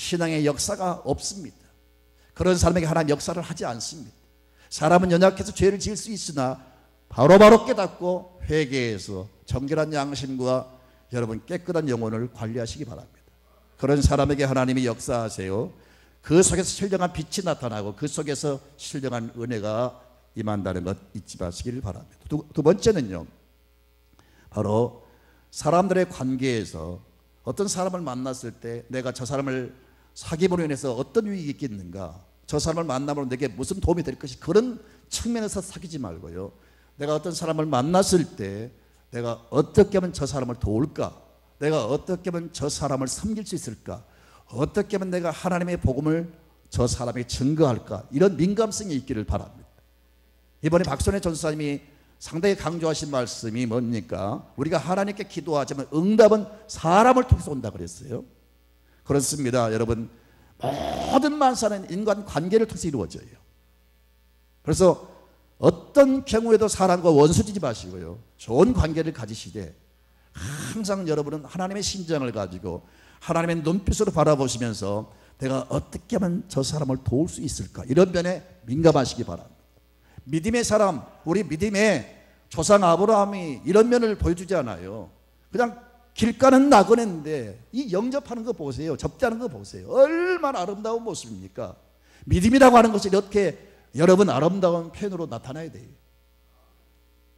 신앙의 역사가 없습니다. 그런 사람에게 하나님 역사를 하지 않습니다. 사람은 연약해서 죄를 지을 수 있으나 바로바로 깨닫고 회개해서 정결한 양심과 여러분 깨끗한 영혼을 관리하시기 바랍니다. 그런 사람에게 하나님이 역사하세요. 그 속에서 신령한 빛이 나타나고 그 속에서 신령한 은혜가 임한다는 것 잊지 마시길 바랍니다. 두 번째는요, 바로 사람들의 관계에서 어떤 사람을 만났을 때 내가 저 사람을 사귐으로 인해서 어떤 유익이 있겠는가, 저 사람을 만남으로 내게 무슨 도움이 될 것이, 그런 측면에서 사귀지 말고요, 내가 어떤 사람을 만났을 때 내가 어떻게 하면 저 사람을 도울까, 내가 어떻게 하면 저 사람을 섬길 수 있을까, 어떻게 하면 내가 하나님의 복음을 저 사람에게 증거할까, 이런 민감성이 있기를 바랍니다. 이번에 박선혜 전사님이 상당히 강조하신 말씀이 뭡니까? 우리가 하나님께 기도하지만 응답은 사람을 통해서 온다 그랬어요. 그렇습니다. 여러분, 모든 만사는 인간 관계를 통해서 이루어져요. 그래서 어떤 경우에도 사람과 원수지지 마시고요, 좋은 관계를 가지시되 항상 여러분은 하나님의 심장을 가지고 하나님의 눈빛으로 바라보시면서 내가 어떻게 하면 저 사람을 도울 수 있을까, 이런 면에 민감하시기 바랍니다. 믿음의 사람, 우리 믿음의 조상 아브라함이 이런 면을 보여주지 않아요. 그냥 길가는 나그네인데 이 영접하는 거 보세요. 접대하는 거 보세요. 얼마나 아름다운 모습입니까? 믿음이라고 하는 것이 이렇게 여러분 아름다운 표현으로 나타나야 돼요.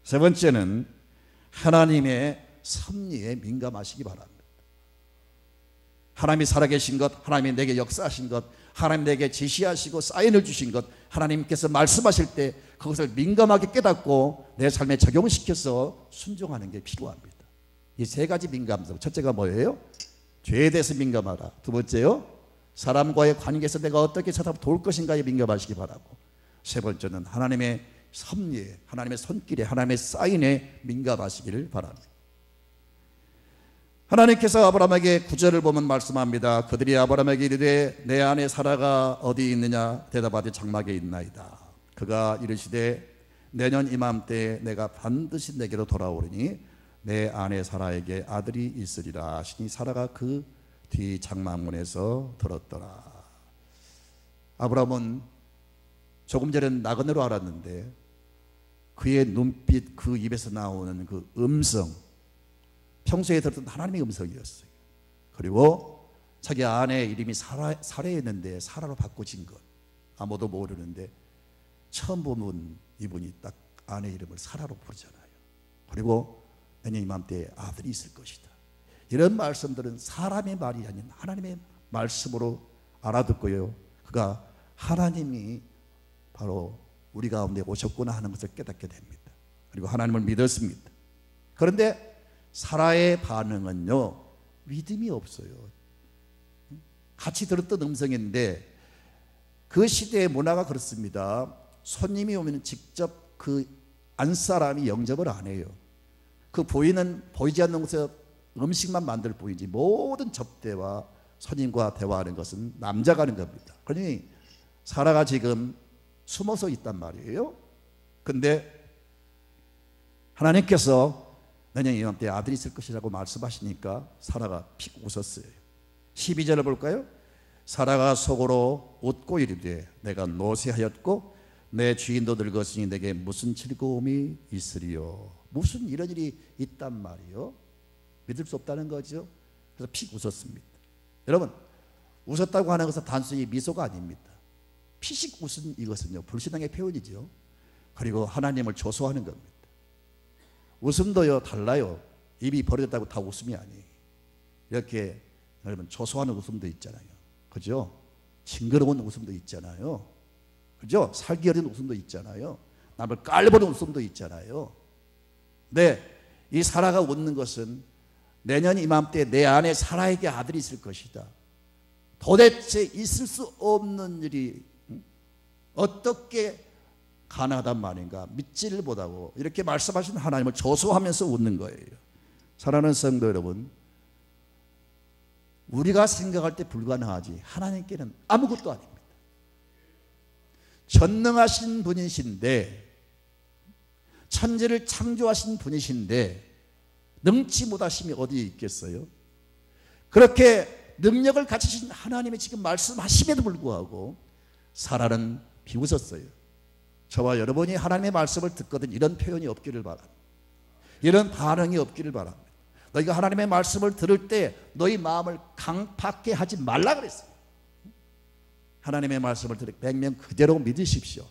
세 번째는 하나님의 섭리에 민감하시기 바랍니다. 하나님이 살아계신 것, 하나님이 내게 역사하신 것, 하나님 내게 지시하시고 사인을 주신 것, 하나님께서 말씀하실 때 그것을 민감하게 깨닫고 내 삶에 적용시켜서 순종하는 게 필요합니다. 이 세 가지 민감성, 첫째가 뭐예요? 죄에 대해서 민감하라. 두 번째요, 사람과의 관계에서 내가 어떻게 저 사람을 도울 것인가에 민감하시기 바라고, 세 번째는 하나님의 섭리에, 하나님의 손길에, 하나님의 사인에 민감하시기를 바랍니다. 하나님께서 아브라함에게 9절을 보면 말씀합니다. 그들이 아브라함에게 이르되 내 아내 사라가 어디 있느냐 대답하되 장막에 있나이다. 그가 이르시되 내년 이맘때에 내가 반드시 내게로 돌아오리니 내 아내 사라에게 아들이 있으리라 하시니 사라가 그 뒤 장막문에서 들었더라. 아브라함은 조금 전에는 나그네로 알았는데 그의 눈빛, 그 입에서 나오는 그 음성, 평소에 들었던 하나님의 음성이었어요. 그리고 자기 아내 이름이 사라였는데 사라로 바꿔진 것 아무도 모르는데 처음 보면 이분이 딱 아내 이름을 사라로 부르잖아요. 그리고 내년 이맘때에 아들이 있을 것이다. 이런 말씀들은 사람의 말이 아닌 하나님의 말씀으로 알아듣고요, 그가 하나님이 바로 우리 가운데 오셨구나 하는 것을 깨닫게 됩니다. 그리고 하나님을 믿었습니다. 그런데 사라의 반응은요, 믿음이 없어요. 같이 들었던 음성인데 그 시대의 문화가 그렇습니다. 손님이 오면 직접 그 안사람이 영접을 안 해요. 그 보이는, 보이지 않는 곳에 음식만 만들 뿐이지 모든 접대와 손님과 대화하는 것은 남자가 하는 겁니다. 그러니 사라가 지금 숨어서 있단 말이에요. 근데 하나님께서 내년 이맘때 아들이 있을 것이라고 말씀하시니까 사라가 픽 웃었어요. 12절을 볼까요? 사라가 속으로 웃고 이르되 내가 노쇠하였고 내 주인도 늙었으니 내게 무슨 즐거움이 있으리요. 무슨 이런 일이 있단 말이요. 믿을 수 없다는 거죠. 그래서 픽 웃었습니다. 여러분, 웃었다고 하는 것은 단순히 미소가 아닙니다. 피식 웃은 이것은요, 불신앙의 표현이죠. 그리고 하나님을 조소하는 겁니다. 웃음도요 달라요. 입이 버려졌다고 다 웃음이 아니에요. 이렇게 여러분 조소하는 웃음도 있잖아요. 그죠? 징그러운 웃음도 있잖아요. 그죠? 살기 어린 웃음도 있잖아요. 남을 깔보는 웃음도 있잖아요. 근데 이 사라가 웃는 것은 내년 이맘때 내 안에 사라에게 아들이 있을 것이다. 도대체 있을 수 없는 일이 어떻게 가능하단 말인가, 믿지를 못하고 이렇게 말씀하신 하나님을 조소하면서 웃는 거예요. 사랑하는 성도 여러분, 우리가 생각할 때 불가능하지 하나님께는 아무것도 아닙니다. 전능하신 분이신데, 천지를 창조하신 분이신데 능치 못하심이 어디에 있겠어요? 그렇게 능력을 가지신 하나님이 지금 말씀하심에도 불구하고 사라는 비웃었어요. 저와 여러분이 하나님의 말씀을 듣거든 이런 표현이 없기를 바랍니다. 이런 반응이 없기를 바랍니다. 너희가 하나님의 말씀을 들을 때 너희 마음을 강팍하게 하지 말라 그랬어요. 하나님의 말씀을 들을 백명 그대로 믿으십시오.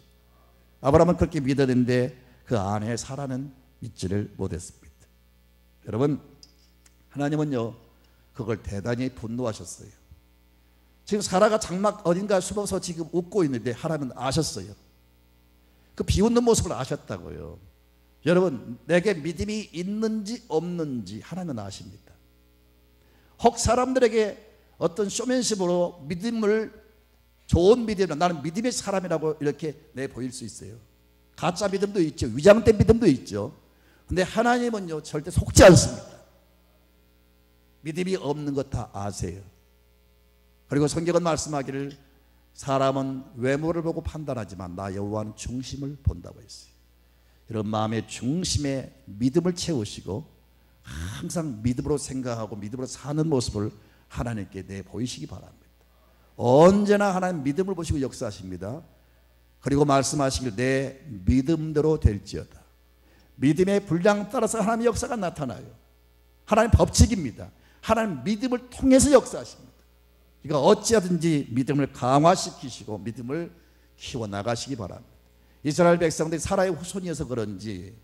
아브라함은 그렇게 믿었는데 그 아내 사라는 믿지를 못했습니다. 여러분, 하나님은요 그걸 대단히 분노하셨어요. 지금 사라가 장막 어딘가 숨어서 지금 웃고 있는데 하나님은 아셨어요. 그 비웃는 모습을 아셨다고요. 여러분, 내게 믿음이 있는지 없는지 하나님은 아십니다. 혹 사람들에게 어떤 쇼맨십으로 믿음을, 좋은 믿음으로 나는 믿음의 사람이라고 이렇게 내보일 수 있어요. 가짜 믿음도 있죠. 위장된 믿음도 있죠. 근데 하나님은요 절대 속지 않습니다. 믿음이 없는 것 다 아세요. 그리고 성경은 말씀하기를 사람은 외모를 보고 판단하지만 나 여호와는 중심을 본다고 했어요. 이런 마음의 중심에 믿음을 채우시고 항상 믿음으로 생각하고 믿음으로 사는 모습을 하나님께 내보이시기 바랍니다. 언제나 하나님 믿음을 보시고 역사하십니다. 그리고 말씀하시길 내 믿음대로 될지어다. 믿음의 분량 따라서 하나님의 역사가 나타나요. 하나님 법칙입니다. 하나님 믿음을 통해서 역사하십니다. 그러니까 어찌하든지 믿음을 강화시키시고 믿음을 키워나가시기 바랍니다. 이스라엘 백성들이 사라의 후손이어서 그런지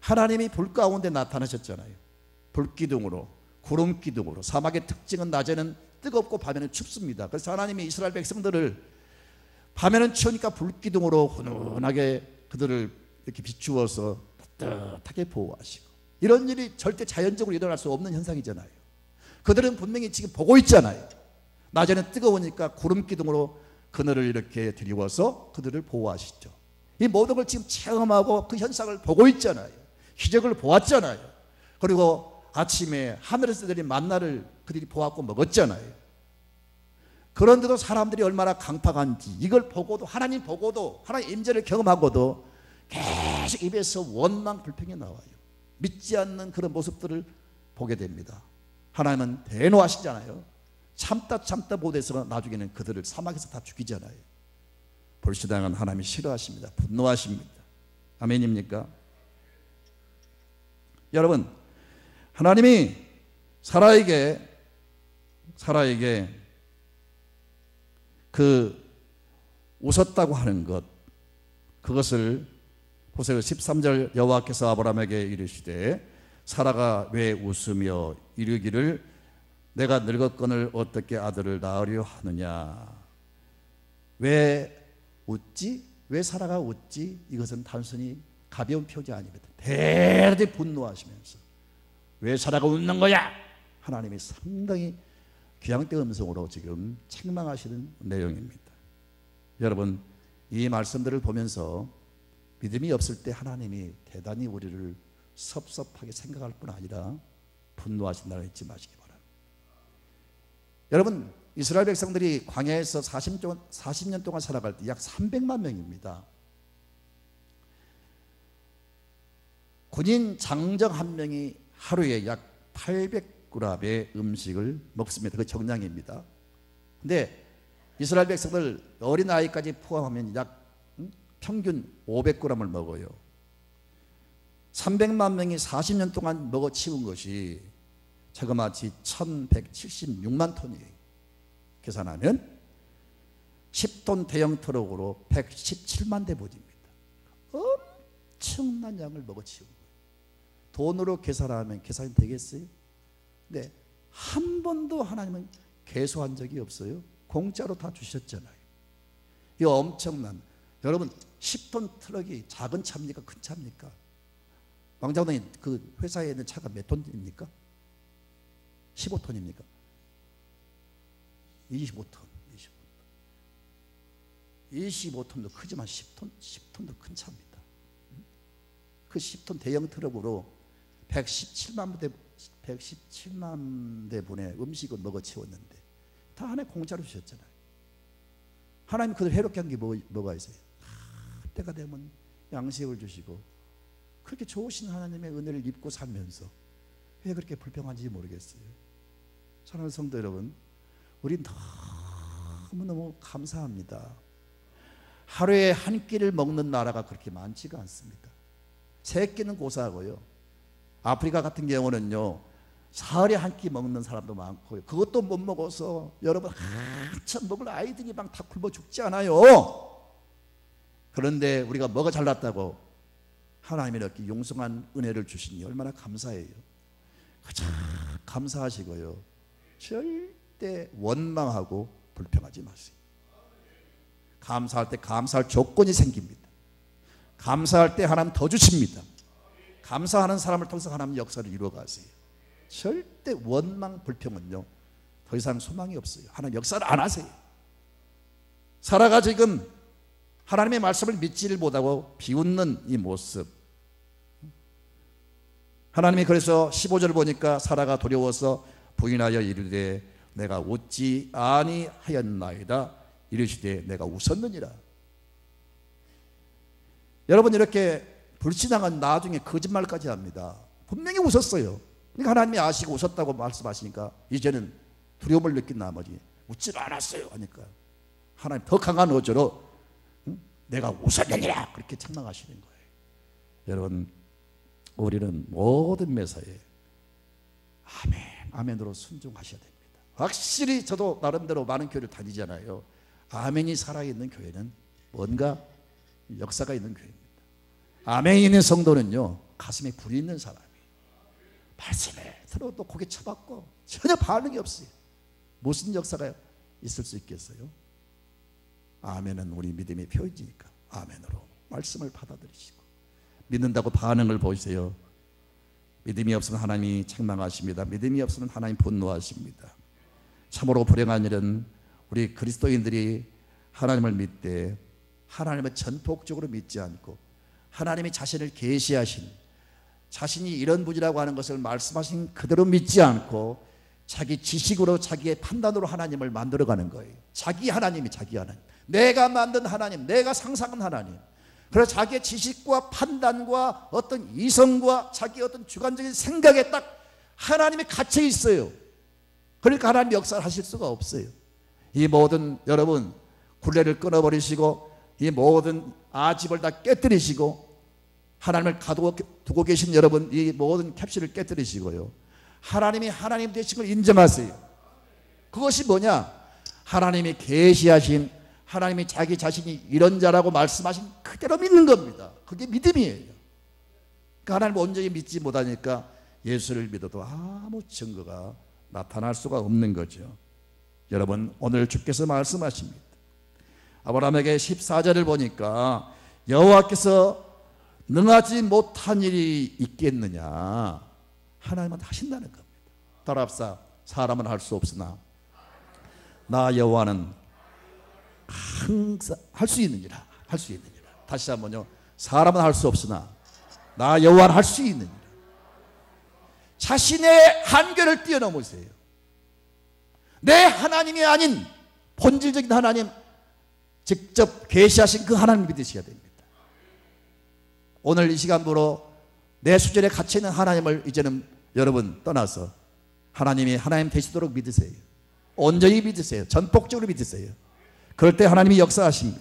하나님이 불 가운데 나타나셨잖아요. 불기둥으로, 구름기둥으로. 사막의 특징은 낮에는 뜨겁고 밤에는 춥습니다. 그래서 하나님이 이스라엘 백성들을 밤에는 추우니까 불기둥으로 훈훈하게 그들을 이렇게 비추어서 따뜻하게 보호하시고, 이런 일이 절대 자연적으로 일어날 수 없는 현상이잖아요. 그들은 분명히 지금 보고 있잖아요. 낮에는 뜨거우니까 구름기둥으로 그늘을 이렇게 드리워서 그들을 보호하시죠. 이 모든 걸 지금 체험하고 그 현상을 보고 있잖아요. 기적을 보았잖아요. 그리고 아침에 하늘에서 내린 만나를 그들이 보았고 먹었잖아요. 그런데도 사람들이 얼마나 강팍한지 이걸 보고도, 하나님 보고도, 하나님 임재를 경험하고도 계속 입에서 원망 불평이 나와요. 믿지 않는 그런 모습들을 보게 됩니다. 하나님은 대노하시잖아요. 참다 못해서 나중에는 그들을 사막에서 다 죽이잖아요. 불신앙은 하나님이 싫어하십니다. 분노하십니다. 아멘입니까? 여러분, 하나님이 사라에게 그 웃었다고 하는 것, 그것을 보세요. 13절 여호와께서 아브라함에게 이르시되 사라가 왜 웃으며 이르기를 내가 늙었거늘 어떻게 아들을 낳으려 하느냐. 왜 웃지? 왜 사라가 웃지? 이것은 단순히 가벼운 표현이 아닙니다. 대단히 분노하시면서 왜 사라가 웃는 거야? 하나님이 상당히 귀양대 음성으로 지금 책망하시는 내용입니다. 여러분, 이 말씀들을 보면서 믿음이 없을 때 하나님이 대단히 우리를 섭섭하게 생각할 뿐 아니라 분노하신다는 잊지 마시기 바랍니다. 여러분, 이스라엘 백성들이 광야에서 40년 동안 살아갈 때 약 300만 명입니다. 군인 장정 한 명이 하루에 약 800g의 음식을 먹습니다. 그 정량입니다. 근데 이스라엘 백성들 어린아이까지 포함하면 약 평균 500g을 먹어요. 300만 명이 40년 동안 먹어 치운 것이 자그마치 1176만 톤이에요. 계산하면 10톤 대형 트럭으로 117만 대분입니다. 엄청난 양을 먹어 치운 거예요. 돈으로 계산하면 계산이 되겠어요? 네, 한 번도 하나님은 개소한 적이 없어요. 공짜로 다 주셨잖아요. 이 엄청난, 여러분 10톤 트럭이 작은 차입니까? 큰 차입니까? 왕자님, 그 회사에 있는 차가 몇 톤입니까? 15톤입니까? 25톤. 25톤도 크지만 10톤도 큰 차입니다. 그 10톤 대형 트럭으로 117만 대분의 음식을 먹어 치웠는데 다 하나님 공짜로 주셨잖아요. 하나님 그들 해롭게 한 게 뭐가 있어요? 때가 되면 양식을 주시고, 그렇게 좋으신 하나님의 은혜를 입고 살면서 왜 그렇게 불평한지 모르겠어요. 사랑하는 성도 여러분, 우리 너무너무 감사합니다. 하루에 한 끼를 먹는 나라가 그렇게 많지가 않습니다. 세 끼는 고사하고요. 아프리카 같은 경우는요, 사흘에 한 끼 먹는 사람도 많고요. 그것도 못 먹어서 여러분 한참 먹을 아이들이 막 다 굶어 죽지 않아요. 그런데 우리가 뭐가 잘났다고 하나님이 이렇게 용성한 은혜를 주시니 얼마나 감사해요. 가장 감사하시고요, 절대 원망하고 불평하지 마세요. 감사할 때 감사할 조건이 생깁니다. 감사할 때 하나님 더 주십니다. 감사하는 사람을 통해서 하나님 역사를 이루어가세요. 절대 원망 불평은요, 더 이상 소망이 없어요. 하나님 역사를 안 하세요. 사라가 지금 하나님의 말씀을 믿지를 못하고 비웃는 이 모습, 하나님이 그래서 15절 보니까 사라가 두려워서 부인하여 이르되 내가 웃지 아니하였나이다. 이르시되 내가 웃었느니라. 여러분, 이렇게 불신앙은 나중에 거짓말까지 합니다. 분명히 웃었어요. 그러니까 하나님이 아시고 웃었다고 말씀하시니까 이제는 두려움을 느낀 나머지 웃지 않았어요 하니까 하나님 더 강한 어조로 내가 웃었느니라 그렇게 책망하시는 거예요. 여러분, 우리는 모든 매사에 아멘, 아멘으로 순종하셔야 됩니다. 확실히 저도 나름대로 많은 교회를 다니잖아요. 아멘이 살아있는 교회는 뭔가 역사가 있는 교회입니다. 아멘이 있는 성도는요, 가슴에 불이 있는 사람이에요. 말씀에 들어도 고개 쳐박고 전혀 반응이 없어요. 무슨 역사가 있을 수 있겠어요? 아멘은 우리 믿음의 표현이니까 아멘으로 말씀을 받아들이시고, 믿는다고 반응을 보이세요. 믿음이 없으면 하나님이 책망하십니다. 믿음이 없으면 하나님 분노하십니다. 참으로 불행한 일은 우리 그리스도인들이 하나님을 믿되 하나님을 전폭적으로 믿지 않고 하나님이 자신을 계시하신, 자신이 이런 분이라고 하는 것을 말씀하신 그대로 믿지 않고 자기 지식으로 자기의 판단으로 하나님을 만들어가는 거예요. 자기 하나님이 자기 하나님, 내가 만든 하나님, 내가 상상한 하나님. 그래서 자기의 지식과 판단과 어떤 이성과 자기 어떤 주관적인 생각에 딱 하나님이 갇혀 있어요. 그러니까 하나님 역사를 하실 수가 없어요. 이 모든 여러분 굴레를 끊어버리시고 이 모든 아집을 다 깨뜨리시고 하나님을 가두고 계신 여러분 이 모든 캡슐을 깨뜨리시고요, 하나님이 하나님 되신 걸 인정하세요. 그것이 뭐냐? 하나님이 계시하신, 하나님이 자기 자신이 이런 자라고 말씀하신 그대로 믿는 겁니다. 그게 믿음이에요. 그러니까 하나님을 온전히 믿지 못하니까 예수를 믿어도 아무 증거가 나타날 수가 없는 거죠. 여러분, 오늘 주께서 말씀하십니다. 아브라함에게 14절을 보니까 여호와께서 능하지 못한 일이 있겠느냐, 하나님은 하신다는 겁니다. 따라합시다. 사람은 할 수 없으나 나 여호와는 항상 할 수 있느니라. 할 수 있느니라. 다시 한번요. 사람은 할 수 없으나 나 여호와는 할 수 있느니라. 자신의 한계를 뛰어넘으세요. 내 하나님이 아닌 본질적인 하나님, 직접 계시하신 그 하나님을 믿으셔야 됩니다. 오늘 이 시간부로 내 수준에 갇혀있는 하나님을 이제는 여러분 떠나서 하나님이 하나님 되시도록 믿으세요. 온전히 믿으세요. 전폭적으로 믿으세요. 그럴 때 하나님이 역사하십니다.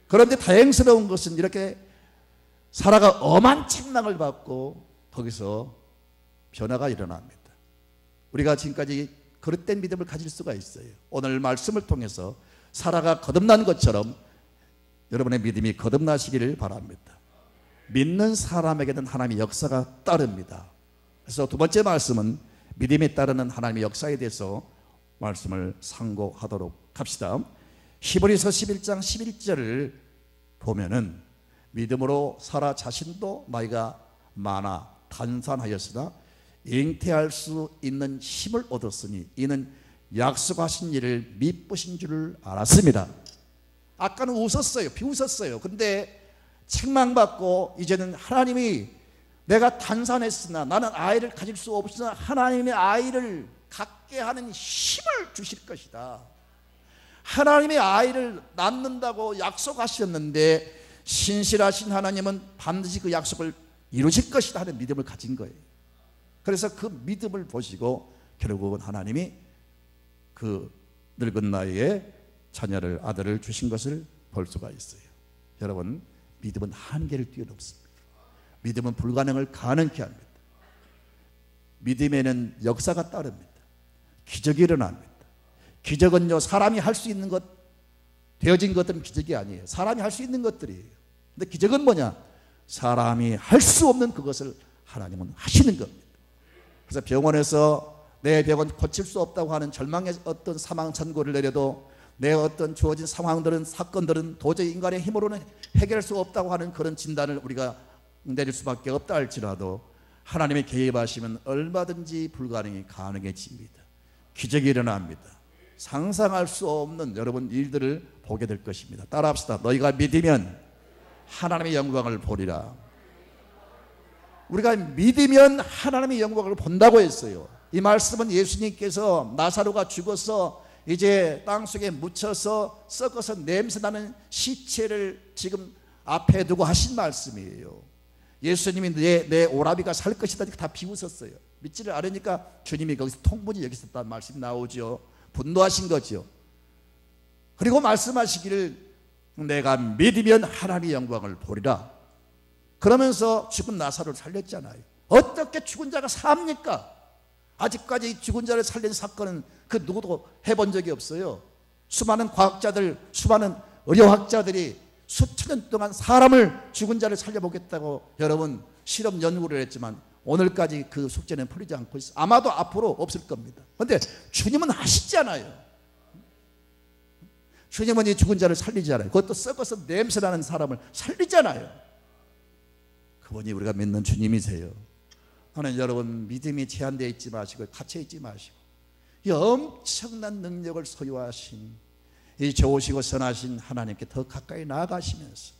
그런데 다행스러운 것은 이렇게 사라가 엄한 책망을 받고 거기서 변화가 일어납니다. 우리가 지금까지 그릇된 믿음을 가질 수가 있어요. 오늘 말씀을 통해서 사라가 거듭난 것처럼 여러분의 믿음이 거듭나시기를 바랍니다. 믿는 사람에게는 하나님의 역사가 따릅니다. 그래서 두 번째 말씀은 믿음에 따르는 하나님의 역사에 대해서 말씀을 상고하도록 합시다. 히브리서 11장 11절을 보면은 믿음으로 사라 자신도 나이가 많아 단산하였으나 잉태할 수 있는 힘을 얻었으니 이는 약속하신 일을 미쁘신 줄을 알았습니다. 아까는 웃었어요. 비웃었어요. 근데 책망받고 이제는 하나님이 내가 단산했으나 나는 아이를 가질 수 없으나 하나님의 아이를 갖게 하는 힘을 주실 것이다. 하나님의 아이를 낳는다고 약속하셨는데 신실하신 하나님은 반드시 그 약속을 이루실 것이다 하는 믿음을 가진 거예요. 그래서 그 믿음을 보시고 결국은 하나님이 그 늙은 나이에 자녀를 아들을 주신 것을 볼 수가 있어요. 여러분, 믿음은 한계를 뛰어넘습니다. 믿음은 불가능을 가능케 합니다. 믿음에는 역사가 따릅니다. 기적이 일어납니다. 기적은요, 사람이 할 수 있는 것, 되어진 것들은 기적이 아니에요. 사람이 할 수 있는 것들이에요. 근데 기적은 뭐냐? 사람이 할 수 없는 그것을 하나님은 하시는 겁니다. 그래서 병원에서 내 병은 고칠 수 없다고 하는 절망의 어떤 사망 선고를 내려도 내 어떤 주어진 상황들은, 사건들은 도저히 인간의 힘으로는 해결할 수 없다고 하는 그런 진단을 우리가 내릴 수밖에 없다 할지라도 하나님의 개입하시면 얼마든지 불가능이 가능해집니다. 기적이 일어납니다. 상상할 수 없는 여러분 일들을 보게 될 것입니다. 따라합시다. 너희가 믿으면 하나님의 영광을 보리라. 우리가 믿으면 하나님의 영광을 본다고 했어요. 이 말씀은 예수님께서 나사로가 죽어서 이제 땅속에 묻혀서 썩어서 냄새나는 시체를 지금 앞에 두고 하신 말씀이에요. 예수님이 내 오라비가 살 것이다 다 비웃었어요. 믿지를 않으니까 주님이 거기서 통분이 여기 있었다는 말씀이 나오죠. 분노하신 거죠. 그리고 말씀하시기를 내가 믿으면 하나님의 영광을 보리라. 그러면서 죽은 나사로를 살렸잖아요. 어떻게 죽은 자가 삽니까? 아직까지 죽은 자를 살린 사건은 그 누구도 해본 적이 없어요. 수많은 과학자들, 수많은 의료학자들이 수천 년 동안 사람을, 죽은 자를 살려보겠다고 여러분 실험 연구를 했지만 오늘까지 그 숙제는 풀리지 않고 있어요. 아마도 앞으로 없을 겁니다. 그런데 주님은 하시잖아요. 주님은 이 죽은 자를 살리잖아요. 그것도 썩어서 냄새나는 사람을 살리잖아요. 그분이 우리가 믿는 주님이세요. 하나님, 여러분 믿음이 제한되어 있지 마시고 갇혀 있지 마시고 이 엄청난 능력을 소유하신 이 좋으시고 선하신 하나님께 더 가까이 나아가시면서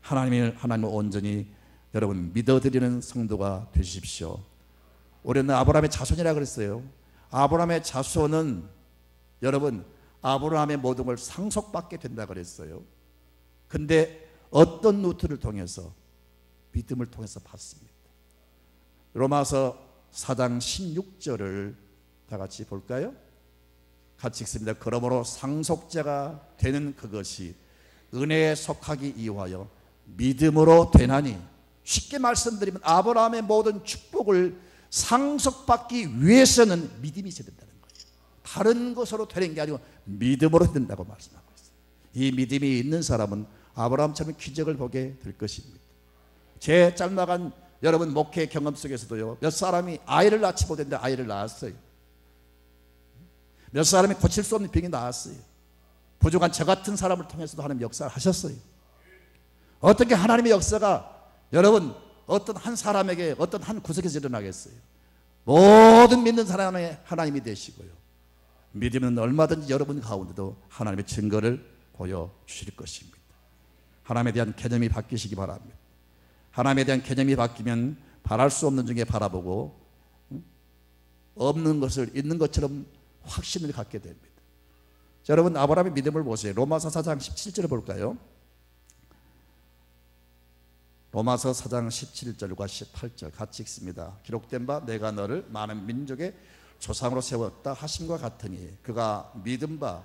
하나님을 온전히 여러분 믿어드리는 성도가 되십시오. 우리는 아브라함의 자손이라 그랬어요. 아브라함의 자손은 여러분 아브라함의 모든 걸 상속받게 된다 그랬어요. 근데 어떤 루트를 통해서? 믿음을 통해서 받습니다. 로마서 4장 16절을 다 같이 볼까요? 같이 읽습니다. 그러므로 상속자가 되는 그것이 은혜에 속하기 이하여 믿음으로 되나니. 쉽게 말씀드리면 아브라함의 모든 축복을 상속받기 위해서는 믿음이 있어야 된다는 거예요. 다른 것으로 되는 게 아니고 믿음으로 된다고 말씀하고 있어요. 이 믿음이 있는 사람은 아브라함처럼 기적을 보게 될 것입니다. 제 짤막한 여러분 목회 경험 속에서도요, 몇 사람이 아이를 낳지 못했는데 아이를 낳았어요. 몇 사람이 고칠 수 없는 병이 나았어요. 부족한 저 같은 사람을 통해서도 하나님 역사를 하셨어요. 어떻게 하나님의 역사가 여러분 어떤 한 사람에게 어떤 한 구석에서 일어나겠어요? 모든 믿는 사람의 하나님이 되시고요, 믿으면 얼마든지 여러분 가운데도 하나님의 증거를 보여주실 것입니다. 하나님에 대한 개념이 바뀌시기 바랍니다. 하나님에 대한 개념이 바뀌면 바랄 수 없는 중에 바라보고 없는 것을 있는 것처럼 확신을 갖게 됩니다. 자, 여러분 아브라함의 믿음을 보세요. 로마서 4장 17절을 볼까요? 로마서 4장 17절과 18절 같이 읽습니다. 기록된 바 내가 너를 많은 민족의 조상으로 세웠다 하심과 같으니 그가 믿은 바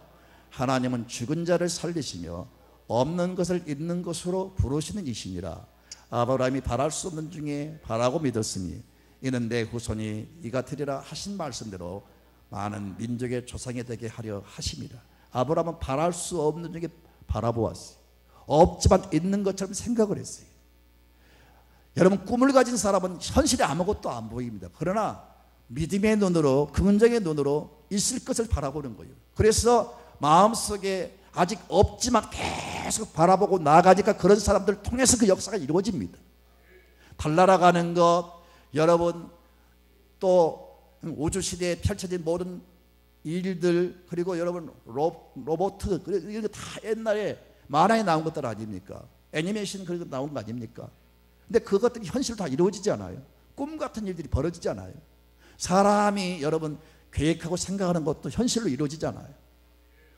하나님은 죽은 자를 살리시며 없는 것을 있는 것으로 부르시는 이시니라. 아브라함이 바랄 수 없는 중에 바라고 믿었으니 이는 내 후손이 이가 되리라 하신 말씀대로 많은 민족의 조상이 되게 하려 하심이라. 아브라함은 바랄 수 없는 중에 바라보았어요. 없지만 있는 것처럼 생각을 했어요. 여러분 꿈을 가진 사람은 현실에 아무것도 안 보입니다. 그러나 믿음의 눈으로, 긍정의 눈으로 있을 것을 바라보는 거예요. 그래서 마음속에 아직 없지만 계속 바라보고 나아가니까 그런 사람들을 통해서 그 역사가 이루어집니다. 달나라가는 것, 여러분 또 우주시대에 펼쳐진 모든 일들, 그리고 여러분 로봇, 이런 거 다 옛날에 만화에 나온 것들 아닙니까? 애니메이션 그런 거 나온 거 아닙니까? 근데 그것들이 현실로 다 이루어지지 않아요. 꿈 같은 일들이 벌어지지 않아요. 사람이 여러분 계획하고 생각하는 것도 현실로 이루어지지 않아요.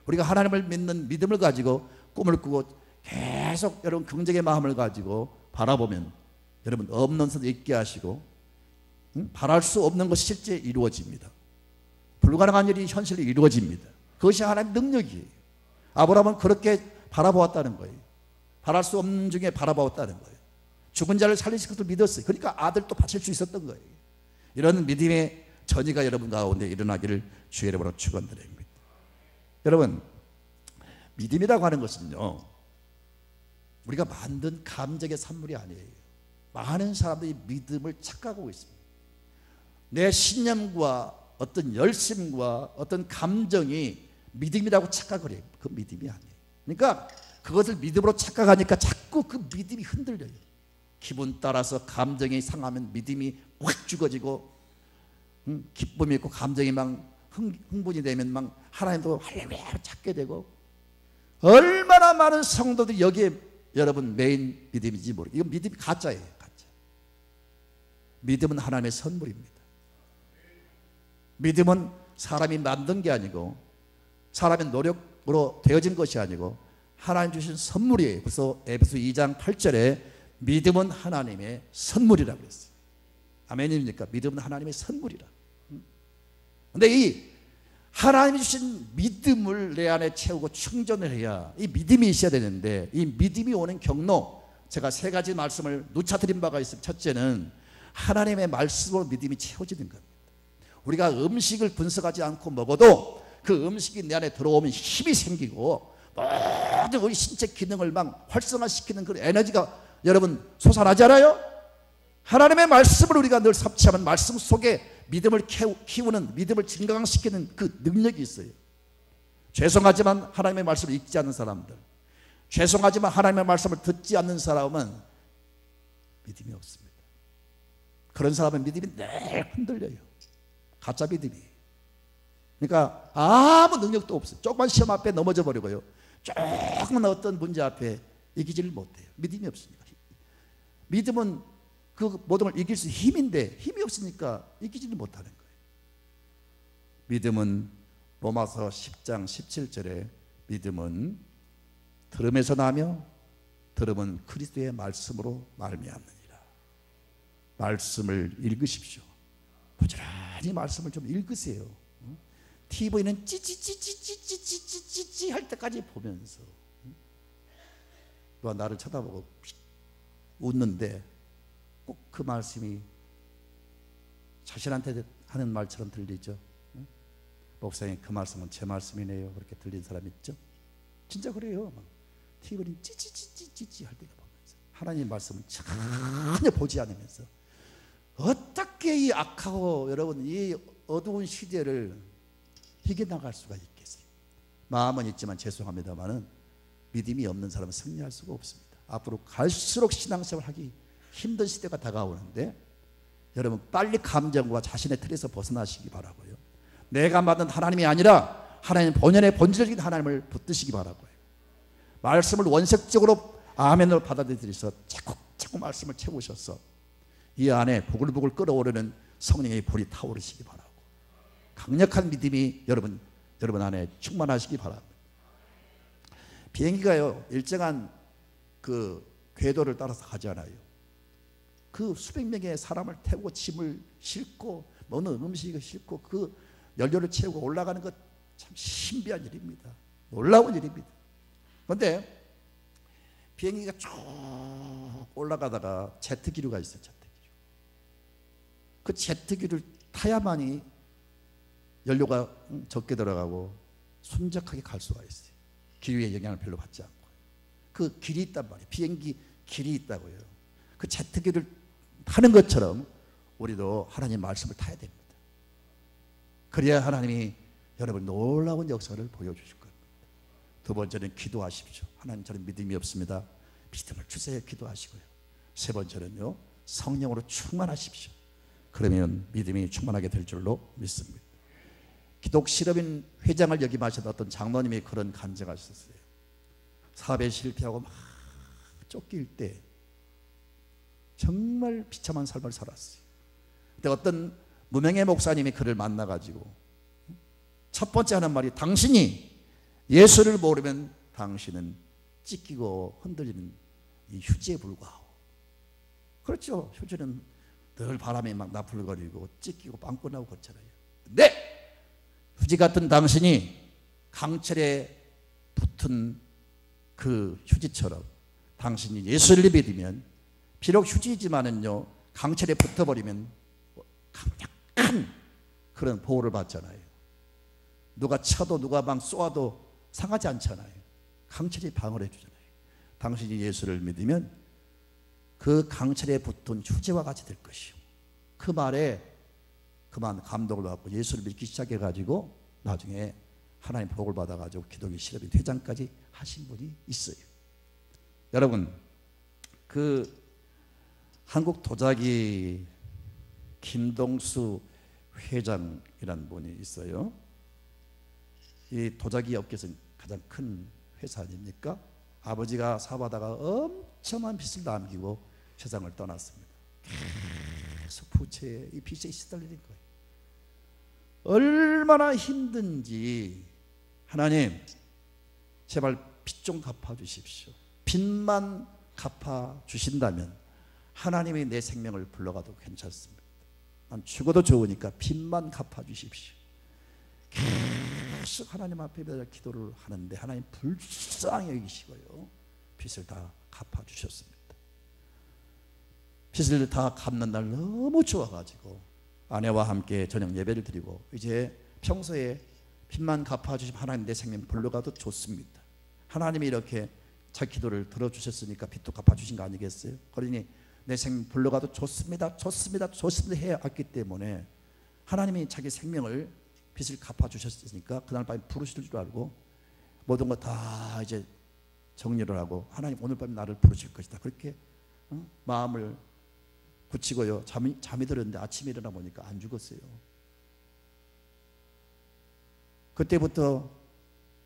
우리가 하나님을 믿는 믿음을 가지고 꿈을 꾸고 계속 여러분 긍정의 마음을 가지고 바라보면 여러분 없는 것을 있게 하시고 바랄 수 없는 것이 실제 이루어집니다. 불가능한 일이 현실로 이루어집니다. 그것이 하나님의 능력이에요. 아브라함은 그렇게 바라보았다는 거예요. 바랄 수 없는 중에 바라보았다는 거예요. 죽은 자를 살리실 것을 믿었어요. 그러니까 아들도 바칠 수 있었던 거예요. 이런 믿음의 전이가 여러분 가운데 일어나기를 주의 이름으로 축원드립니다. 여러분, 믿음이라고 하는 것은요, 우리가 만든 감정의 산물이 아니에요. 많은 사람들이 믿음을 착각하고 있습니다. 내 신념과 어떤 열심과 어떤 감정이 믿음이라고 착각을 해요. 그 믿음이 아니에요. 그러니까 그것을 믿음으로 착각하니까 자꾸 그 믿음이 흔들려요. 기분 따라서 감정이 상하면 믿음이 확 죽어지고, 기쁨이 있고 감정이 막 흥분이 되면 막 하나님도 할렐루야 찾게 되고, 얼마나 많은 성도들이 여기에 여러분 메인 믿음인지 모르겠어요. 이건 믿음이 가짜예요. 가짜. 믿음은 하나님의 선물입니다. 믿음은 사람이 만든 게 아니고 사람의 노력으로 되어진 것이 아니고 하나님 주신 선물이에요. 그래서 에베소 2장 8절에 믿음은 하나님의 선물이라고 그랬어요. 아멘입니까? 믿음은 하나님의 선물이라. 근데 이 하나님이 주신 믿음을 내 안에 채우고 충전을 해야 이 믿음이 있어야 되는데, 이 믿음이 오는 경로, 제가 세 가지 말씀을 누차드린 바가 있습니다. 첫째는 하나님의 말씀으로 믿음이 채워지는 겁니다. 우리가 음식을 분석하지 않고 먹어도 그 음식이 내 안에 들어오면 힘이 생기고 모든 우리 신체 기능을 막 활성화시키는 그런 에너지가 여러분 솟아나지 않아요? 하나님의 말씀을 우리가 늘 섭취하면 말씀 속에 믿음을 키우는, 믿음을 증강시키는 그 능력이 있어요. 죄송하지만 하나님의 말씀을 읽지 않는 사람들, 죄송하지만 하나님의 말씀을 듣지 않는 사람은 믿음이 없습니다. 그런 사람은 믿음이 늘 흔들려요. 가짜 믿음이. 그러니까 아무 능력도 없어요. 조그만 시험 앞에 넘어져 버리고요, 조그만 어떤 문제 앞에 이기지를 못해요. 믿음이 없으니까. 믿음은 그 모든 걸 이길 수 있는 힘인데 힘이 없으니까 이기지는 못하는 거예요. 믿음은 로마서 10장 17절에 믿음은 들음에서 나며 들음은 그리스도의 말씀으로 말미암느니라. 말씀을 읽으십시오. 부지런히 말씀을 좀 읽으세요. TV는 찌찌찌찌찌찌찌찌찌 할 때까지 보면서 누가 나를 쳐다보고 웃는데 꼭 그 말씀이 자신한테 하는 말처럼 들리죠. 목사님, 그 말씀은 제 말씀이네요. 그렇게 들린 사람 있죠? 진짜 그래요. TV는 찌찌찌찌찌찌 할 때가 보면서 하나님 말씀을 전혀 보지 않으면서 어떻게 이 악하고 여러분 이 어두운 시대를 이겨나갈 수가 있겠어요? 마음은 있지만 죄송합니다만은 믿음이 없는 사람은 승리할 수가 없습니다. 앞으로 갈수록 신앙생활을 하기 힘든 시대가 다가오는데, 여러분 빨리 감정과 자신의 틀에서 벗어나시기 바라고요. 내가 받은 하나님이 아니라 하나님 본연의 본질적인 하나님을 붙드시기 바라고요. 말씀을 원색적으로 아멘으로 받아들이셔서 자꾸 말씀을 채우셔서 이 안에 부글부글 끓어오르는 성령의 불이 타오르시기 바라고, 강력한 믿음이 여러분 안에 충만하시기 바랍니다. 비행기가요 일정한 그 궤도를 따라서 가잖아요. 그 수백 명의 사람을 태우고 짐을 싣고 먹는 음식을 싣고 그 연료를 채우고 올라가는 것 참 신비한 일입니다. 놀라운 일입니다. 그런데 비행기가 쭉 올라가다가 제트기류가 있어요. 제트기류. 그 제트기류를 타야만이 연료가 적게 들어가고 순적하게 갈 수가 있어요. 기류의 영향을 별로 받지 않고. 그 길이 있단 말이에요. 비행기 길이 있다고요. 그 제트기를 타는 것처럼 우리도 하나님 말씀을 타야 됩니다. 그래야 하나님이 여러분 놀라운 역사를 보여주실 겁니다. 두 번째는 기도하십시오. 하나님, 저는 믿음이 없습니다. 믿음을 주세요. 기도하시고요. 세 번째는요, 성령으로 충만하십시오. 그러면 믿음이 충만하게 될 줄로 믿습니다. 기독 실업인 회장을 역임하셨던 어떤 장로님이 그런 간증을 하셨어요. 사업에 실패하고 막 쫓길 때 정말 비참한 삶을 살았어요. 근데 어떤 무명의 목사님이 그를 만나가지고 첫 번째 하는 말이, 당신이 예수를 모르면 당신은 찢기고 흔들리는 이 휴지에 불과하오. 그렇죠. 휴지는 늘 바람에 막 나풀거리고 찢기고 빵꾸 나고 그렇잖아요. 근데 휴지 같은 당신이 강철에 붙은 그 휴지처럼 당신이 예수를 믿으면 비록 휴지지만은요 강철에 붙어버리면 강력한 그런 보호를 받잖아요. 누가 쳐도 누가 막 쏘아도 상하지 않잖아요. 강철이 방어를 해주잖아요. 당신이 예수를 믿으면 그 강철에 붙은 휴지와 같이 될 것이요. 그 말에 그만 감동을 받고 예수를 믿기 시작해가지고 나중에 하나님 복을 받아가지고 기독교 실업인 회장까지 하신 분이 있어요. 여러분, 그 한국 도자기 김동수 회장이라는 분이 있어요. 이 도자기 업계에서 가장 큰 회사 아닙니까? 아버지가 사업하다가 엄청난 빚을 남기고 세상을 떠났습니다. 계속 부채에 이 빚에 시달리는 거예요. 얼마나 힘든지 하나님 제발 빚 좀 갚아주십시오. 빚만 갚아주신다면 하나님이 내 생명을 불러가도 괜찮습니다. 난 죽어도 좋으니까 빚만 갚아주십시오. 계속 하나님 앞에 기도를 하는데 하나님 불쌍히 여기시고요 빚을 다 갚아주셨습니다. 빚을 다 갚는 날 너무 좋아가지고 아내와 함께 저녁 예배를 드리고 이제 평소에 빚만 갚아주시면 하나님 내 생명 불러가도 좋습니다. 하나님이 이렇게 자기 기도를 들어주셨으니까 빚도 갚아주신 거 아니겠어요? 그러니 내 생명 불러가도 좋습니다 좋습니다 좋습니다 해왔기 때문에 하나님이 자기 생명을 빚을 갚아주셨으니까 그날 밤에 부르실 줄 알고 모든 거 다 이제 정리를 하고 하나님 오늘 밤에 나를 부르실 것이다 그렇게 마음을 굳히고요 잠이 들었는데 아침에 일어나 보니까 안 죽었어요. 그때부터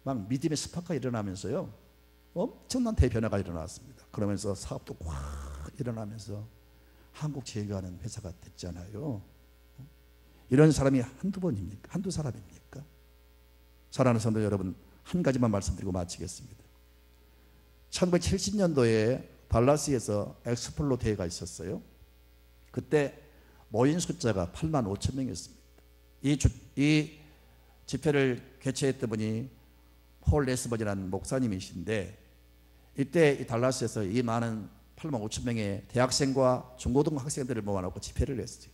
막 믿음의 스파크가 일어나면서요 엄청난 대변화가 일어났습니다. 그러면서 사업도 확 일어나면서 한국제일가는 회사가 됐잖아요. 이런 사람이 한두 번입니까? 한두 사람입니까? 사랑하는 성도 여러분, 한 가지만 말씀드리고 마치겠습니다. 1970년도에 달라스에서 엑스플로 대회가 있었어요. 그때 모인 숫자가 8만 5천 명이었습니다. 이 집회를 개최했던 분이 폴 레스번이라는 목사님이신데 이때 이 달라스에서 이 많은 8만 5천 명의 대학생과 중고등부 학생들을 모아놓고 집회를 했어요.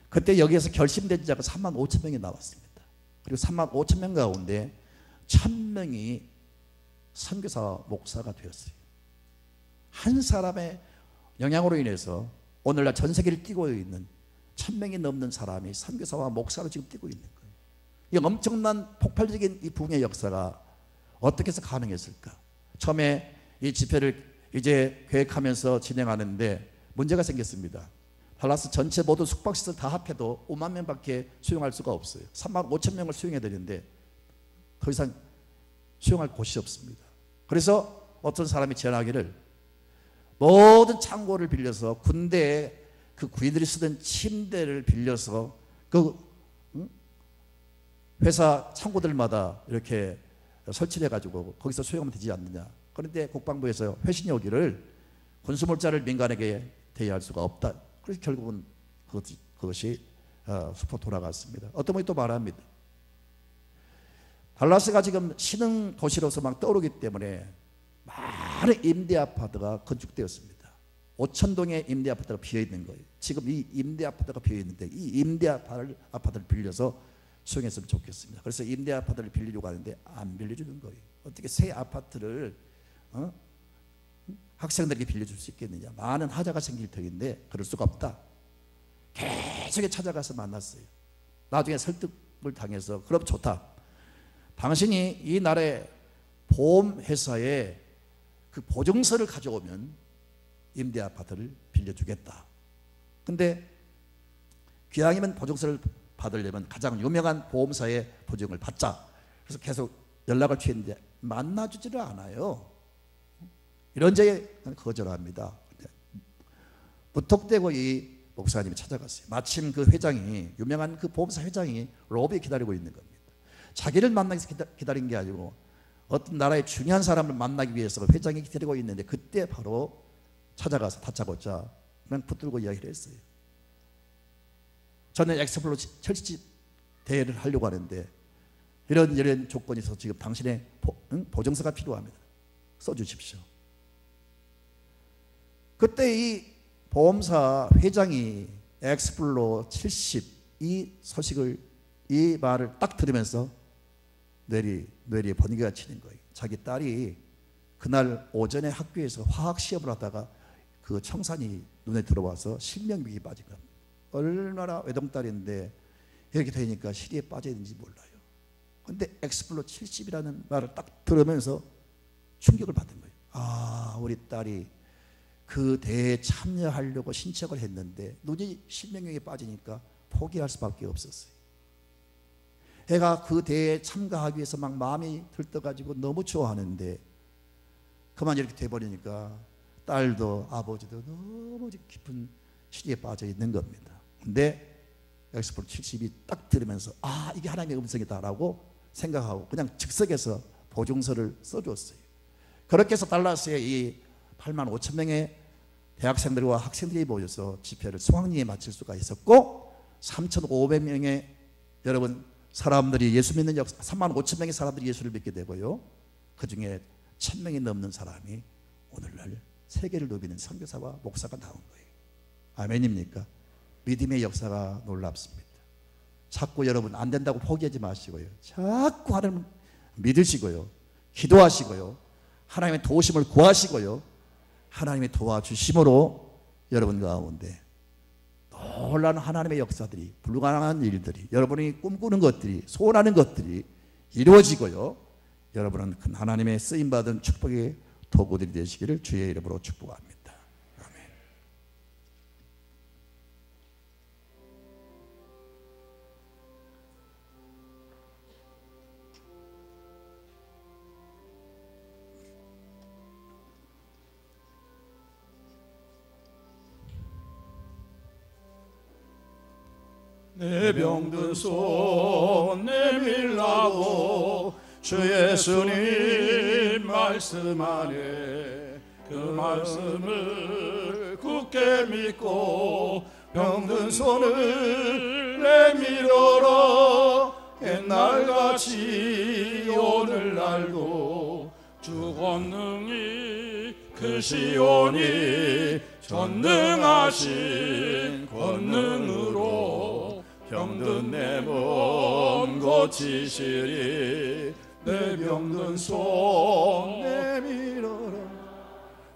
그때 여기에서 결심된 자가 3만 5천 명이 나왔습니다. 그리고 3만 5천 명 가운데 1,000명이 선교사와 목사가 되었어요. 한 사람의 영향으로 인해서 오늘날 전 세계를 뛰고 있는 1,000명이 넘는 사람이 선교사와 목사로 지금 뛰고 있는 거예요. 이 엄청난 폭발적인 이 부흥의 역사가 어떻게 해서 가능했을까? 처음에 이 집회를 이제 계획하면서 진행하는데 문제가 생겼습니다. 달라스 전체 모든 숙박시설 다 합해도 5만 명밖에 수용할 수가 없어요. 3만 5천 명을 수용해야 되는데 더 이상 수용할 곳이 없습니다. 그래서 어떤 사람이 제안하기를 모든 창고를 빌려서 군대에 그 군인들이 쓰던 침대를 빌려서 그 회사 창고들마다 이렇게 설치를 해가지고 거기서 수용하면 되지 않느냐. 그런데 국방부에서 회신이 오기를 군수물자를 민간에게 대여할 수가 없다. 그래서 결국은 그것이 수포 돌아갔습니다. 어떤 분이 또 말합니다. 달라스가 지금 신흥 도시로서 막 떠오르기 때문에 많은 임대 아파트가 건축되었습니다. 5,000동의 임대 아파트가 비어있는 거예요. 지금 이 임대 아파트가 비어있는데 이 임대 아파트를 빌려서 수용했으면 좋겠습니다. 그래서 임대 아파트를 빌리려고 하는데 안 빌려주는 거예요. 어떻게 새 아파트를 학생들에게 빌려줄 수 있겠느냐. 많은 하자가 생길 터인데 그럴 수가 없다. 계속 찾아가서 만났어요. 나중에 설득을 당해서 그럼 좋다. 당신이 이 나라의 보험회사에 그 보증서를 가져오면 임대 아파트를 빌려주겠다. 근데 기왕이면 보증서를 받으려면 가장 유명한 보험사의 보증을 받자. 그래서 계속 연락을 취했는데 만나주지를 않아요. 이런저런 거절합니다. 무턱대고 이 목사님이 찾아갔어요. 마침 그 회장이 유명한 그 보험사 회장이 로비에 기다리고 있는 겁니다. 자기를 만나기 위해서 기다린 게 아니고 어떤 나라의 중요한 사람을 만나기 위해서 회장이 기다리고 있는데 그때 바로 찾아가서 다짜고짜 그냥 붙들고 이야기를 했어요. 저는 엑스플로 철치 대회를 하려고 하는데 이런 조건이 있어서 지금 당신의 보증서가 필요합니다. 써주십시오. 그때 이 보험사 회장이 엑스플로 70 이 소식을, 이 말을 딱 들으면서 뇌리에 번개가 치는 거예요. 자기 딸이 그날 오전에 학교에서 화학 시험을 하다가 그 청산이 눈에 들어와서 실명위기에 빠진 겁니다. 얼마나 외동딸인데 이렇게 되니까 시리에 빠져야 되는지 몰라요. 근데 엑스플로 70이라는 말을 딱 들으면서 충격을 받은 거예요. 아, 우리 딸이 그 대회에 참여하려고 신청을 했는데 눈이 실명위기에 빠지니까 포기할 수밖에 없었어요. 애가 그 대회에 참가하기 위해서 막 마음이 들떠가지고 너무 좋아하는데 그만 이렇게 돼버리니까 딸도 아버지도 너무 깊은 시리에 빠져 있는 겁니다. 근데 엑스플로 70이 딱 들으면서 아, 이게 하나님의 음성이다라고 생각하고 그냥 즉석에서 보증서를 써줬어요. 그렇게 해서 달라스에 이 8만 5천 명의 대학생들과 학생들이 모여서 집회를 수학리에 마칠 수가 있었고 3,500명의 여러분 사람들이 예수 믿는 3만 5천 명의 사람들이 예수를 믿게 되고요. 그 중에 1,000명이 넘는 사람이 오늘날 세계를 누비는 선교사와 목사가 나온 거예요. 아멘입니까? 믿음의 역사가 놀랍습니다. 자꾸 여러분 안 된다고 포기하지 마시고요. 자꾸 하나님 믿으시고요. 기도하시고요. 하나님의 도우심을 구하시고요. 하나님의 도와주심으로 여러분 가운데 놀라운 하나님의 역사들이, 불가능한 일들이, 여러분이 꿈꾸는 것들이, 소원하는 것들이 이루어지고요. 여러분은 큰 하나님의 쓰임받은 축복의 도구들이 되시기를 주의 이름으로 축복합니다. 아멘. 내 병든 손 내밀라고 주 예수님 말씀하네. 그 말씀을 굳게 믿고 병든 손을 내밀어라. 옛날같이 오늘날도 주 권능이 크시오니 전능하신 권능으로 병든 내 몸 고치시리. 내 병든 손 내밀어라.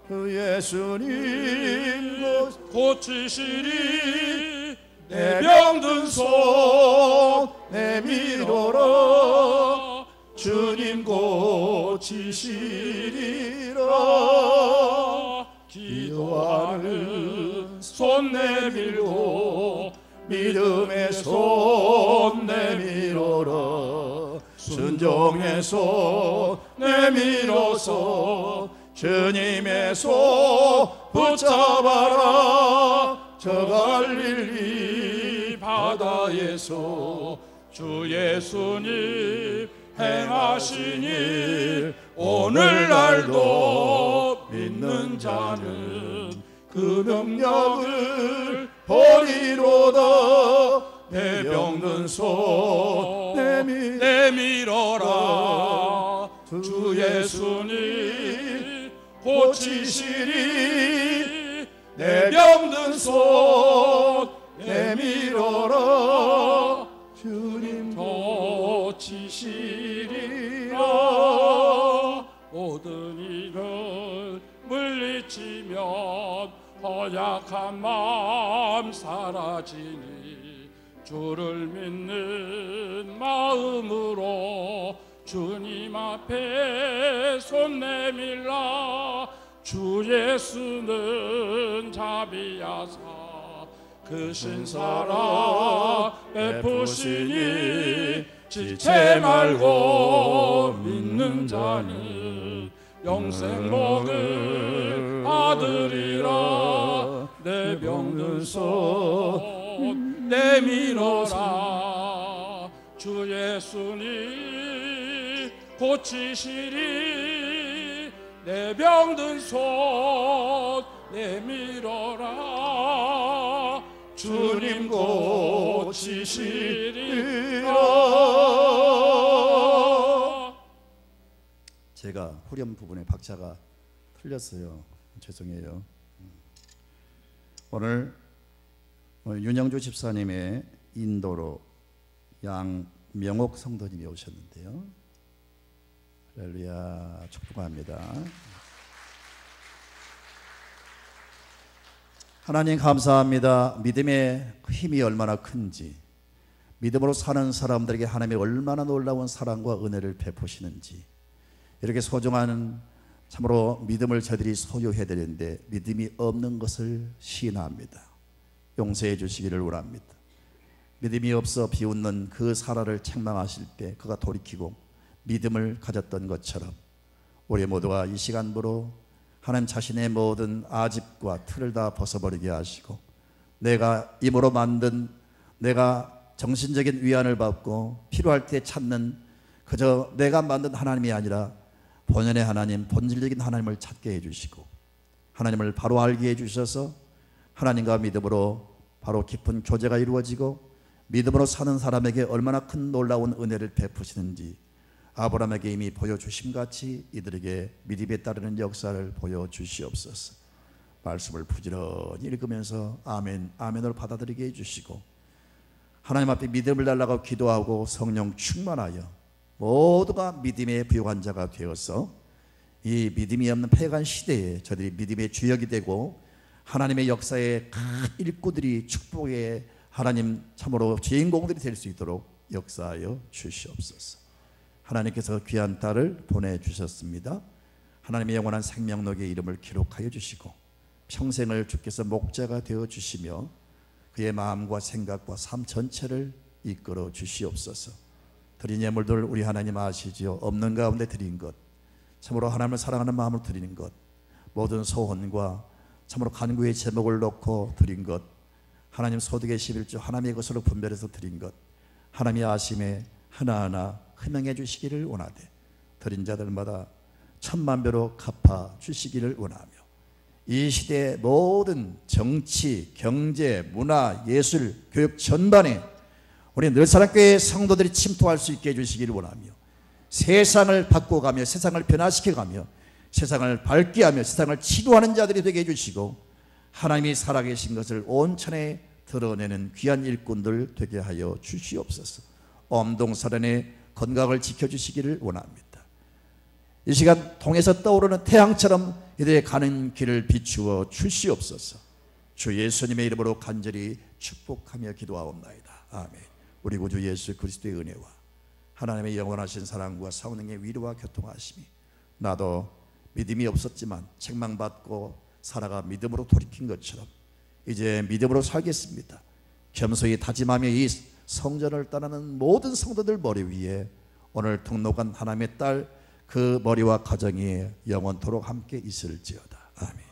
그 예수님 고치시리. 내 병든 손 내밀어라. 주님 고치시리라. 기도하는 손 내밀고 믿음의 손 내밀어라. 순종의 손 내밀어서 주님의 손 붙잡아라. 저 갈릴리 바다에서 주 예수님 행하신 일 오늘날도 믿는 자는 그 능력을 버리로다. 내 병든 손 내밀어라. 주 예수님 고치시리. 내 병든 손 내밀어라. 주님 고치시리라. 모든 일을 물리치면 허약한 마음 사라지니 주를 믿는 마음으로 주님 앞에 손 내밀라. 주 예수는 자비하사 그 신사랑 베푸시니 지체 말고 믿는 자는 영생 먹을 아들이라. 내 병든 손 내밀어라. 주 예수님 고치시리. 내 병든 손 내밀어라. 주님 고치시리라. 제가 후렴 부분에 박자가 틀렸어요. 죄송해요. 오늘 윤영주 집사님의 인도로 양명옥 성도님이 오셨는데요. 할렐루야, 축복합니다. 하나님 감사합니다. 믿음의 힘이 얼마나 큰지, 믿음으로 사는 사람들에게 하나님이 얼마나 놀라운 사랑과 은혜를 베푸시는지, 이렇게 소중한 참으로 믿음을 저들이 소유해야 되는데 믿음이 없는 것을 시인합니다. 용서해 주시기를 원합니다. 믿음이 없어 비웃는 그 사라를 책망하실 때 그가 돌이키고 믿음을 가졌던 것처럼 우리 모두가 이 시간부로 하나님 자신의 모든 아집과 틀을 다 벗어버리게 하시고, 내가 힘으로 만든, 내가 정신적인 위안을 받고 필요할 때 찾는 그저 내가 만든 하나님이 아니라 본연의 하나님, 본질적인 하나님을 찾게 해주시고, 하나님을 바로 알게 해주셔서 하나님과 믿음으로 바로 깊은 교제가 이루어지고 믿음으로 사는 사람에게 얼마나 큰 놀라운 은혜를 베푸시는지 아브라함에게 이미 보여주심같이 이들에게 믿음에 따르는 역사를 보여주시옵소서. 말씀을 부지런히 읽으면서 아멘, 아멘으로 받아들이게 해주시고, 하나님 앞에 믿음을 달라고 기도하고 성령 충만하여 모두가 믿음의 부요한 자가 되어서 이 믿음이 없는 패간 시대에 저들이 믿음의 주역이 되고 하나님의 역사의 큰 일꾼들이 축복의 하나님 참으로 주인공들이 될 수 있도록 역사하여 주시옵소서. 하나님께서 귀한 딸을 보내주셨습니다. 하나님의 영원한 생명록의 이름을 기록하여 주시고 평생을 주께서 목자가 되어 주시며 그의 마음과 생각과 삶 전체를 이끌어 주시옵소서. 드린 예물들 우리 하나님 아시지요. 없는 가운데 드린 것, 참으로 하나님을 사랑하는 마음으로 드리는 것, 모든 소원과 참으로 간구의 제목을 놓고 드린 것, 하나님 소득의 11조 하나님의 것으로 분별해서 드린 것, 하나님의 아심에 하나하나 흠명해 주시기를 원하되 드린 자들마다 천만배로 갚아 주시기를 원하며, 이 시대의 모든 정치, 경제, 문화, 예술, 교육 전반에 우리 늘사랑교회 성도들이 침투할 수 있게 해주시기를 원하며, 세상을 바꿔가며 세상을 변화시켜가며 세상을 밝게 하며 세상을 치료하는 자들이 되게 해주시고 하나님이 살아계신 것을 온천에 드러내는 귀한 일꾼들 되게 하여 주시옵소서. 엄동설연의 건강을 지켜주시기를 원합니다. 이 시간 통해서 떠오르는 태양처럼 이들의 가는 길을 비추어 주시옵소서. 주 예수님의 이름으로 간절히 축복하며 기도하옵나이다. 아멘. 우리 구주 예수 그리스도의 은혜와 하나님의 영원하신 사랑과 성령의 위로와 교통하심이 나도 믿음이 없었지만 책망받고 살아가 믿음으로 돌이킨 것처럼 이제 믿음으로 살겠습니다. 겸손히 다짐하며 이 성전을 떠나는 모든 성도들 머리 위에 오늘 등록한 하나님의 딸 그 머리와 가정이 영원토록 함께 있을지어다. 아멘.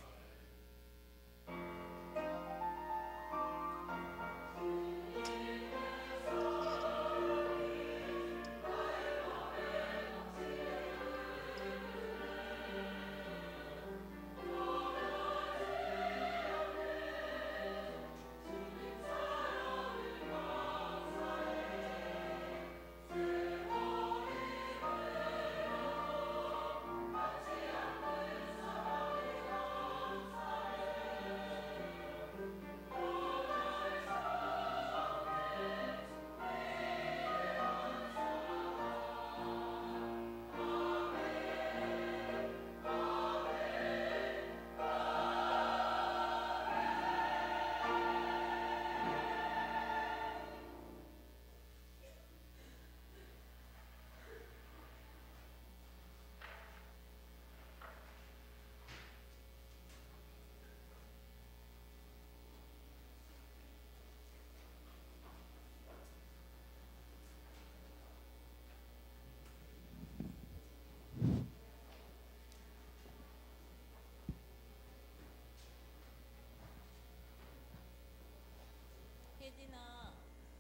혜진아,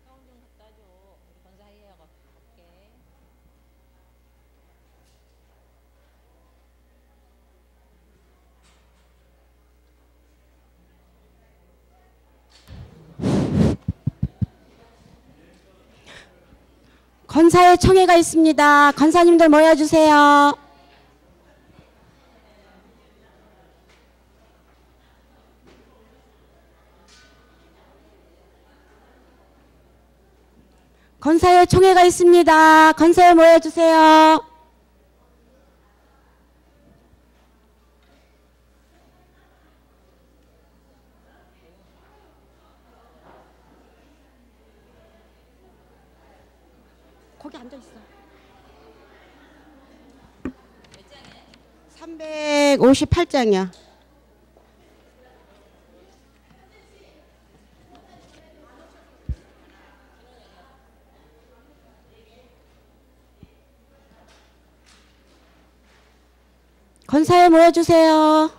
가운 좀 갖다 줘. 우리 권사희애가 갈게. 권사의 청회가 있습니다. 권사님들 모여주세요. 권사회 총회가 있습니다. 권사회 모여주세요. 거기 앉아있어. 358장이야. 권사에 모여주세요.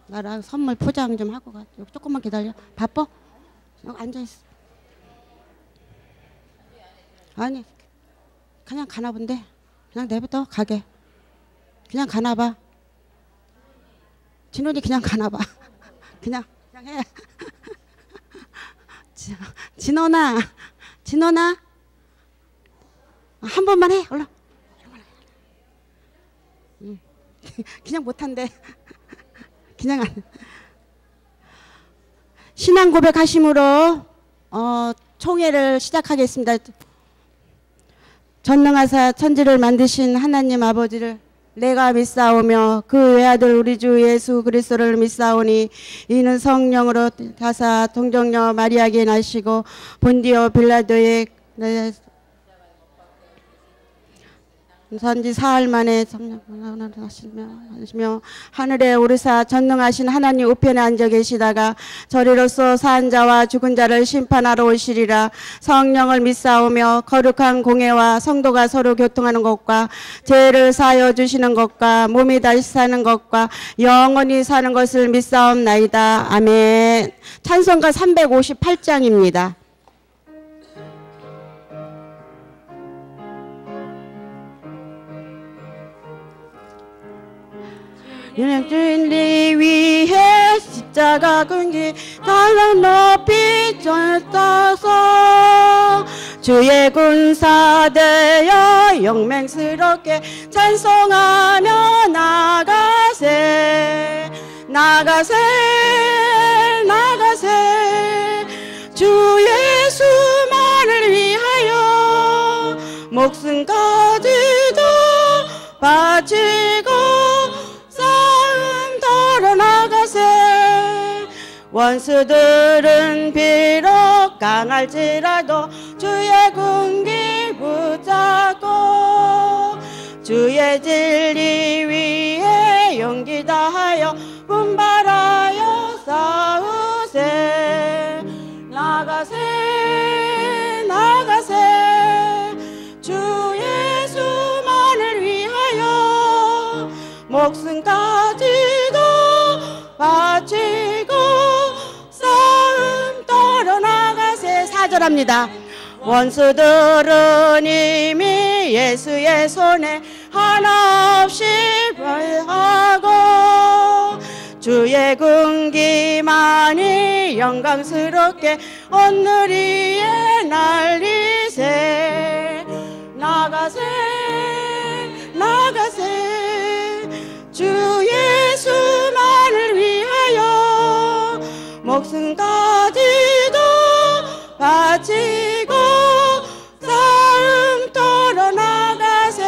나랑 선물 포장 좀 하고 가. 여기 조금만 기다려. 바빠? 여기 앉아있어. 아니, 그냥 가나 본데. 그냥 내부터 가게. 그냥 가나 봐. 진원이 그냥 가나 봐. 그냥 해. 진원아, 한 번만 해. 얼른. 그냥 못한대. 그냥 안. 신앙 고백하심으로 총회를 시작하겠습니다. 전능하사 천지를 만드신 하나님 아버지를 내가 믿사오며 그 외아들 우리 주 예수 그리스도를 믿사오니 이는 성령으로 다사 동정녀 마리아에게 나시고 본디오 빌라도의 산지 사흘 만에 하시며 하늘에 오르사 전능하신 하나님 우편에 앉아 계시다가 저리로서 산 자와 죽은 자를 심판하러 오시리라. 성령을 믿사오며 거룩한 공회와 성도가 서로 교통하는 것과 죄를 사하여 주시는 것과 몸이 다시 사는 것과 영원히 사는 것을 믿사옵나이다. 아멘. 찬송가 358장입니다. 진리 위해 십자가 근기 달랑 높이 떠서 주의 군사 되어 영맹스럽게 찬송하며 나가세 주 예수만을 위하여 목숨까지도 바치고 싸움 덜어 나가세. 원수들은 비록 강할지라도 주의 군기 붙잡고 주의 진리 위에 용기 다하여 분발하여 싸우세. 나가세 주 예수만을 위하여 목숨까지도 바치고 싸움 떨어 나가세. 4절합니다. 원수들은 이미 예수의 손에 하나 없이 벌하고 주의 군기만이 영광스럽게 오늘 위에 날리세. 나가세 주 예수만을 위하여 목숨까지도 바치고 싸움 떨어 나가세.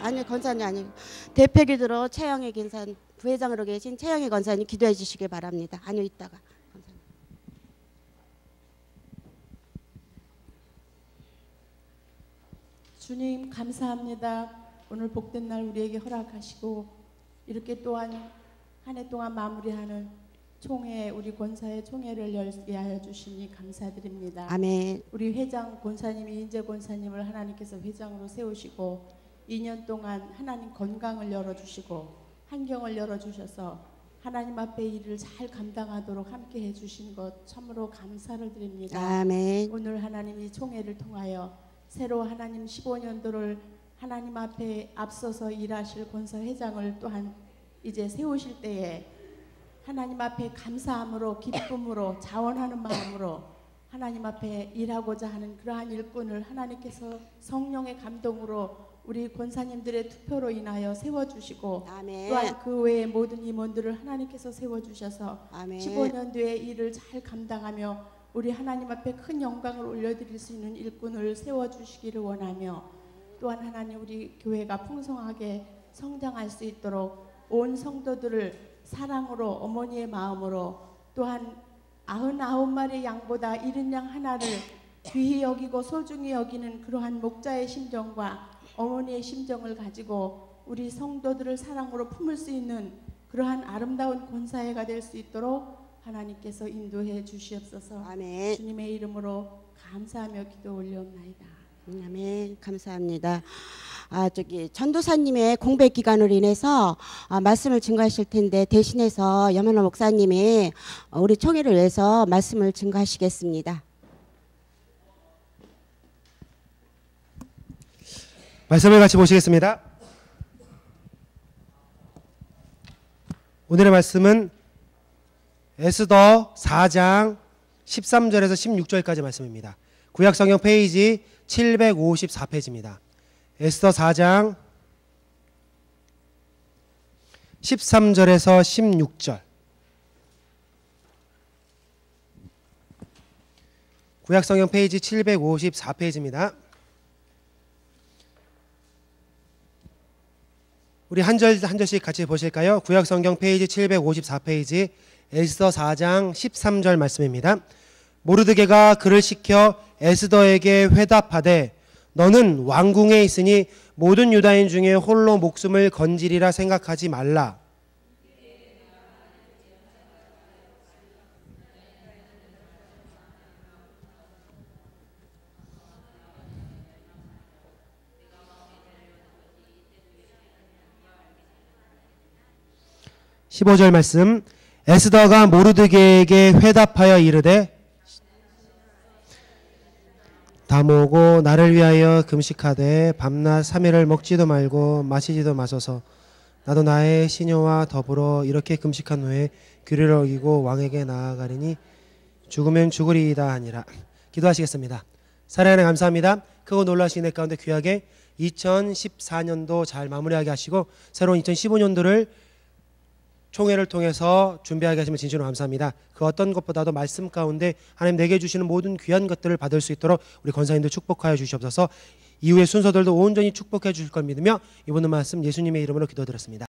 아니 권사님 아니고 대표기도로 최영희 권사님 부회장으로 계신 최영희 권사님 기도해 주시길 바랍니다. 아니요 이따가 권사님. 주님 감사합니다. 오늘 복된 날 우리에게 허락하시고 이렇게 또한 한 해 동안 마무리하는 총회 우리 권사의 총회를 열게 하여 주시니 감사드립니다. 아멘. 우리 회장 권사님이 인재 권사님을 하나님께서 회장으로 세우시고 2년 동안 하나님 건강을 열어주시고 환경을 열어주셔서 하나님 앞에 일을 잘 감당하도록 함께 해주신 것 참으로 감사를 드립니다. 아멘. 오늘 하나님이 총회를 통하여 새로 하나님 15년도를 하나님 앞에 앞서서 일하실 권사회장을 또한 이제 세우실 때에 하나님 앞에 감사함으로 기쁨으로 자원하는 마음으로 하나님 앞에 일하고자 하는 그러한 일꾼을 하나님께서 성령의 감동으로 우리 권사님들의 투표로 인하여 세워주시고 아멘. 또한 그 외의 모든 임원들을 하나님께서 세워주셔서 아멘. 15년도의 일을 잘 감당하며 우리 하나님 앞에 큰 영광을 올려드릴 수 있는 일꾼을 세워주시기를 원하며, 또한 하나님 우리 교회가 풍성하게 성장할 수 있도록 온 성도들을 사랑으로, 어머니의 마음으로, 또한 99마리 양보다 이른 양 하나를 귀히 여기고 소중히 여기는 그러한 목자의 심정과 어머니의 심정을 가지고 우리 성도들을 사랑으로 품을 수 있는 그러한 아름다운 권사회가 될 수 있도록 하나님께서 인도해 주시옵소서. 아멘. 주님의 이름으로 감사하며 기도 올려옵나이다. 아멘. 감사합니다. 전도사님의 공백 기간으로 인해서 말씀을 증거하실 텐데, 대신해서 염현호 목사님이 우리 총회를 위해서 말씀을 증거하시겠습니다. 말씀을 같이 보시겠습니다. 오늘의 말씀은 에스더 4장 13절에서 16절까지 말씀입니다. 구약성경 페이지 754페이지입니다. 에스더 4장 13절에서 16절. 구약성경 페이지 754페이지입니다. 우리 한 절씩 같이 보실까요? 구약성경 페이지 754페이지 에스더 4장 13절 말씀입니다. 모르드게가 그를 시켜 에스더에게 회답하되 너는 왕궁에 있으니 모든 유다인 중에 홀로 목숨을 건지리라 생각하지 말라. (15절) 말씀. 에스더가 모르드게에게 회답하여 이르되 다 모으고 나를 위하여 금식하되 밤낮 3일을 먹지도 말고 마시지도 마소서. 나도 나의 시녀와 더불어 이렇게 금식한 후에 규례를 어기고 왕에게 나아가리니 죽으면 죽으리이다 하니라. 기도하시겠습니다. 사랑하는 감사합니다. 크고 놀라신 내 가운데 귀하게 2014년도 잘 마무리하게 하시고 새로운 2015년도를 총회를 통해서 준비하게 하시면 진심으로 감사합니다. 그 어떤 것보다도 말씀 가운데 하나님 내게 주시는 모든 귀한 것들을 받을 수 있도록 우리 권사님들 축복하여 주시옵소서. 이후의 순서들도 온전히 축복해 주실 걸 믿으며 이번 말씀 예수님의 이름으로 기도드렸습니다.